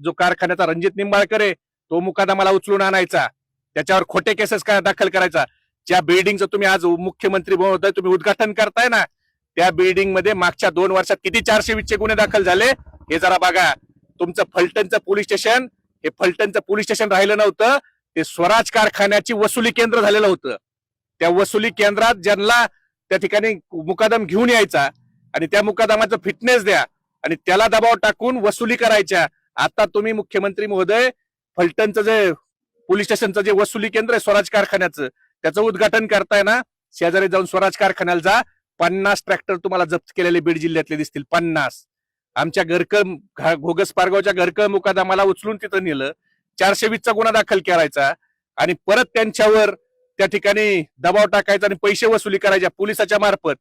जो कारखान्याचा रणजित निंबाळकर आहे तो मुकादमाला उचलून आणायचा, त्याच्यावर खोटे केसेस दाखल करायचा. ज्या बिल्डिंगचं तुम्ही आज मुख्यमंत्री महोदय तुम्ही उद्घाटन करताय ना, त्या बिल्डिंग मध्ये मागच्या 2 वर्षात किती 420 गुन्हे दाखल झाले हे जरा बघा. तुमचं फलटणचं पोलीस स्टेशन हे फलटणचं पोलीस स्टेशन राहिलं नव्हतं, ते स्वराज कारखान्याची वसुली केंद्र झालेलं होतं. त्या वसुली केंद्रात ज्यांना त्या ठिकाणी मुकादम घेऊन यायचा आणि त्या मुकादमाचं फिटनेस द्या आणि त्याला दबाव टाकून वसुली करायच्या. आता तुम्ही मुख्यमंत्री महोदय फलटणचं जे पोलीस स्टेशनचं जे वसुली केंद्र आहे स्वराज कारखान्याचं त्याचं उद्घाटन करताय ना, शेजारी जाऊन स्वराज कारखान्याला जा. 50 ट्रॅक्टर तुम्हाला जप्त केलेले बीड जिल्ह्यातले दिसतील. 50. आमच्या घोगस पारगावच्या घरकळ मुकादमाला उचलून तिथं नेलं, 420चा गुन्हा दाखल करायचा आणि परत त्यांच्यावर त्या ठिकाणी दबाव टाकायचा आणि पैसे वसुली करायच्या पोलिसाच्या मार्फत.